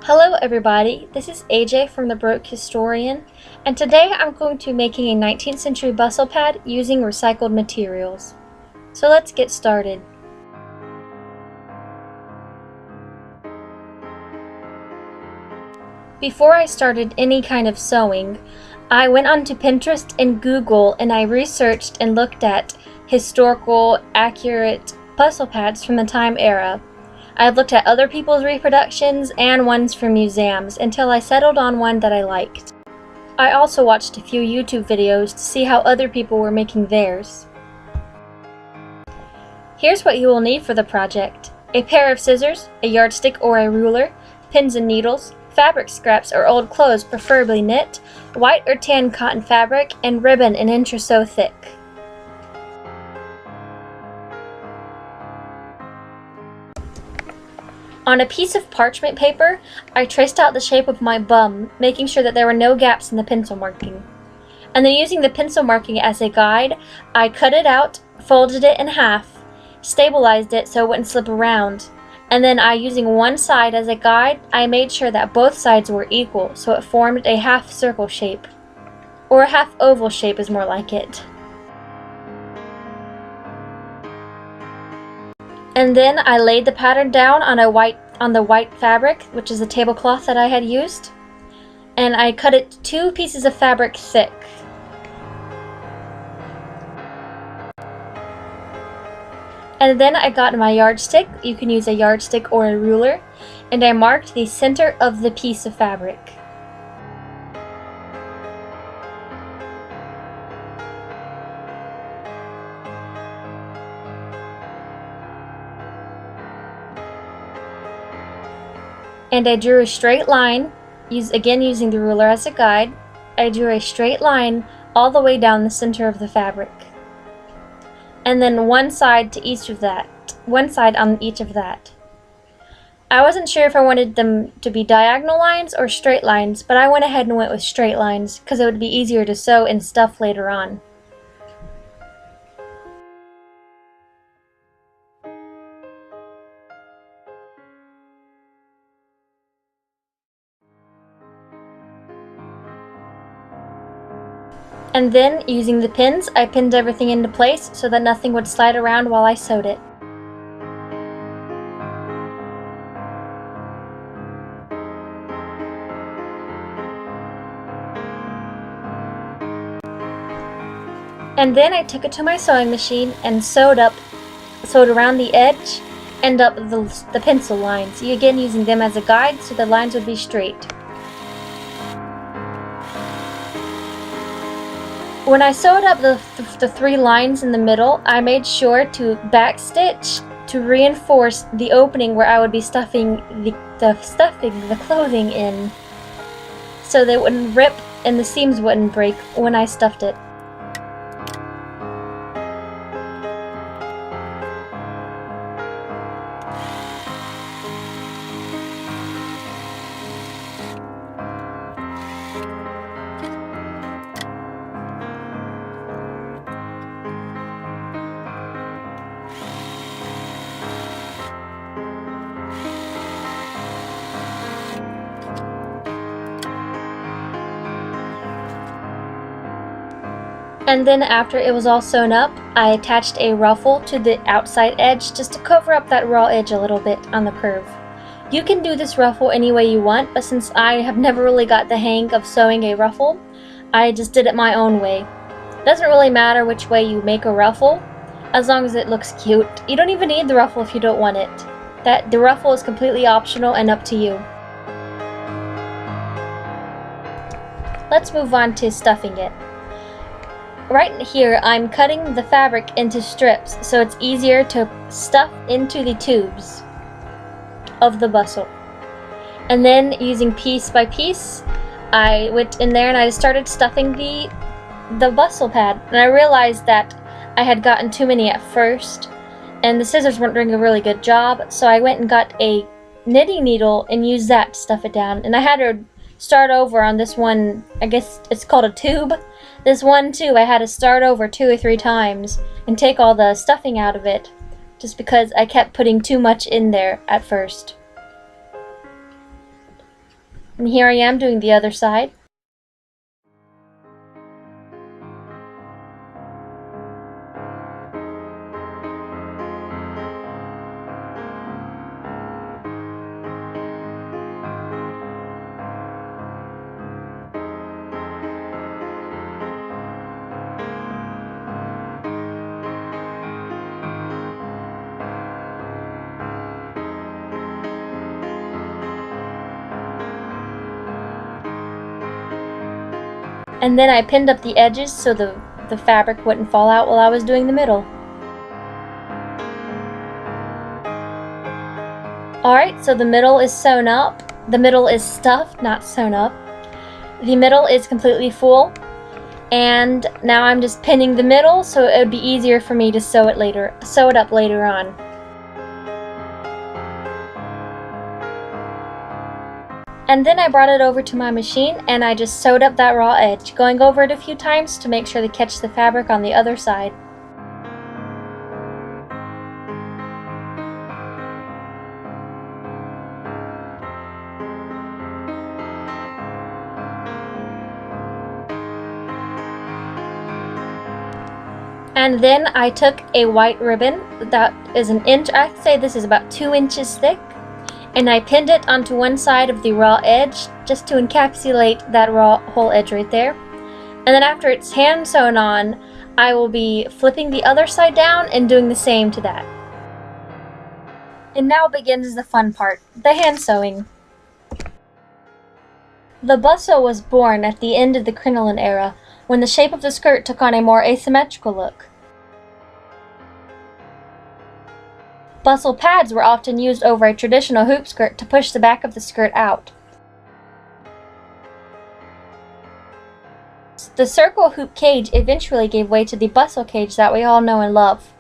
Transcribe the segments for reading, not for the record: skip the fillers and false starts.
Hello everybody, this is AJ from the Broke Historian, and today I'm going to be making a 19th century bustle pad using recycled materials. So let's get started. Before I started any kind of sewing, I went onto Pinterest and Google and I researched and looked at historical, accurate bustle pads from the time era. I've looked at other people's reproductions and ones from museums until I settled on one that I liked. I also watched a few YouTube videos to see how other people were making theirs. Here's what you will need for the project: a pair of scissors, a yardstick or a ruler, pins and needles, fabric scraps or old clothes preferably knit, white or tan cotton fabric, and ribbon an inch or so thick. On a piece of parchment paper, I traced out the shape of my bum, making sure that there were no gaps in the pencil marking. And then using the pencil marking as a guide, I cut it out, folded it in half, stabilized it so it wouldn't slip around, and then using one side as a guide, I made sure that both sides were equal so it formed a half circle shape. Or a half oval shape is more like it. And then I laid the pattern down on the white fabric, which is a tablecloth that I had used, and I cut it 2 pieces of fabric thick. And then I got my yardstick, you can use a yardstick or a ruler, and I marked the center of the piece of fabric. And I drew a straight line, again using the ruler as a guide. I drew a straight line all the way down the center of the fabric. And then one side on each of that. I wasn't sure if I wanted them to be diagonal lines or straight lines, but I went ahead and went with straight lines because it would be easier to sew and stuff later on. And then, using the pins, I pinned everything into place so that nothing would slide around while I sewed it. And then I took it to my sewing machine and sewed around the edge and up the pencil lines, again using them as a guide so the lines would be straight. When I sewed up the 3 lines in the middle, I made sure to backstitch to reinforce the opening where I would be stuffing the clothing in, so they wouldn't rip and the seams wouldn't break when I stuffed it. And then after it was all sewn up, I attached a ruffle to the outside edge just to cover up that raw edge a little bit on the curve. You can do this ruffle any way you want, but since I have never really got the hang of sewing a ruffle, I just did it my own way. It doesn't really matter which way you make a ruffle, as long as it looks cute. You don't even need the ruffle if you don't want it. The ruffle is completely optional and up to you. Let's move on to stuffing it. Right here, I'm cutting the fabric into strips so it's easier to stuff into the tubes of the bustle. And then, using piece by piece, I went in there and I started stuffing the bustle pad. And I realized that I had gotten too many at first, and the scissors weren't doing a really good job, so I went and got a knitting needle and used that to stuff it down. And I had to start over on this one, I guess it's called a tube. This one too, I had to start over 2 or 3 times and take all the stuffing out of it, just because I kept putting too much in there at first. And here I am doing the other side. And then I pinned up the edges so the fabric wouldn't fall out while I was doing the middle. Alright, so the middle is sewn up. The middle is stuffed, not sewn up. The middle is completely full. And now I'm just pinning the middle so it would be easier for me to sew it up later on. And then I brought it over to my machine and I just sewed up that raw edge, going over it a few times to make sure to catch the fabric on the other side. And then I took a white ribbon that is an inch, I'd say this is about 2 inches thick, and I pinned it onto one side of the raw edge just to encapsulate that raw whole edge right there. And then after it's hand sewn on, I will be flipping the other side down and doing the same to that. And now begins the fun part, the hand sewing. The bustle was born at the end of the crinoline era, when the shape of the skirt took on a more asymmetrical look. Bustle pads were often used over a traditional hoop skirt to push the back of the skirt out. The circle hoop cage eventually gave way to the bustle cage that we all know and love.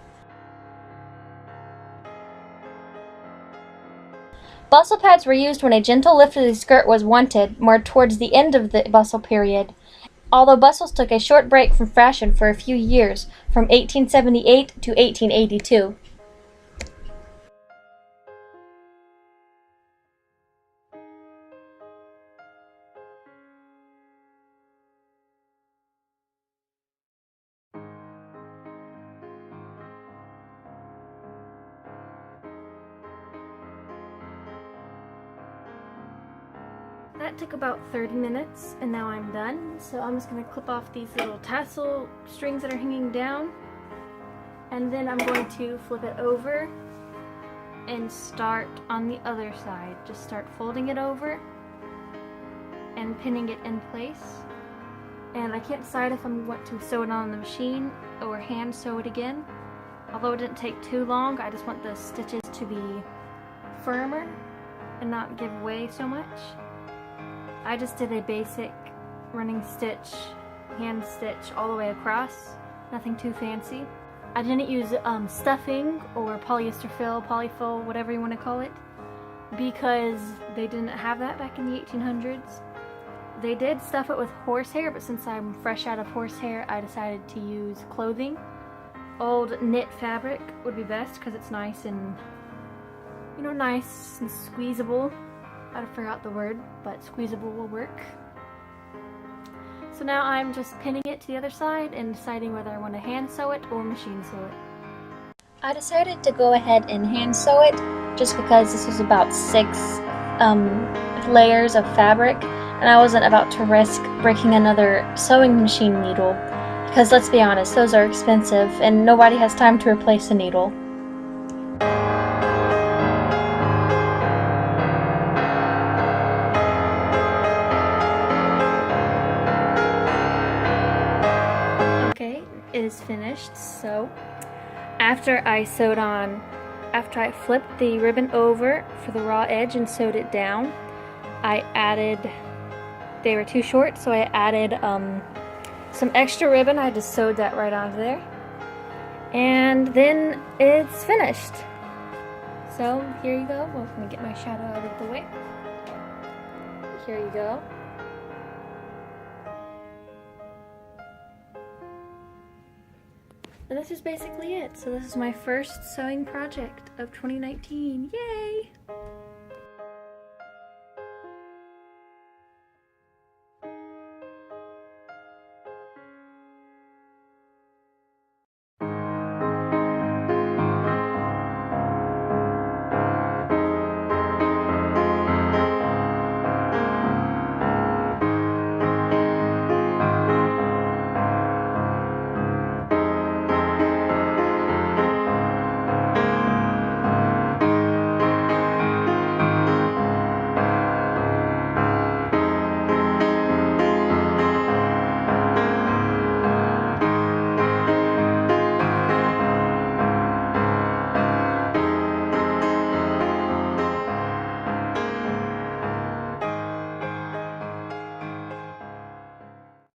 Bustle pads were used when a gentle lift of the skirt was wanted, more towards the end of the bustle period, although bustles took a short break from fashion for a few years, from 1878 to 1882. That took about 30 minutes and now I'm done. So I'm just going to clip off these little tassel strings that are hanging down. And then I'm going to flip it over and start on the other side. Just start folding it over and pinning it in place. And I can't decide if I want to sew it on the machine or hand sew it again. Although it didn't take too long, I just want the stitches to be firmer and not give way so much. I just did a basic running stitch, hand stitch all the way across, nothing too fancy. I didn't use stuffing or polyester fill, polyfill, whatever you want to call it, because they didn't have that back in the 1800s. They did stuff it with horsehair, but since I'm fresh out of horsehair, I decided to use clothing. Old knit fabric would be best because it's nice and, you know, nice and squeezable. I'd figure out the word, but squeezable will work. So now I'm just pinning it to the other side and deciding whether I want to hand sew it or machine sew it. I decided to go ahead and hand sew it just because this was about 6 layers of fabric and I wasn't about to risk breaking another sewing machine needle because let's be honest, those are expensive and nobody has time to replace a needle. It is finished. So after I flipped the ribbon over for the raw edge and sewed it down, they were too short, so I added some extra ribbon. I just sewed that right onto there, and then it's finished. So here you go. Well, let me get my shadow out of the way. Here you go. And this is basically it. So this is my first sewing project of 2019. Yay!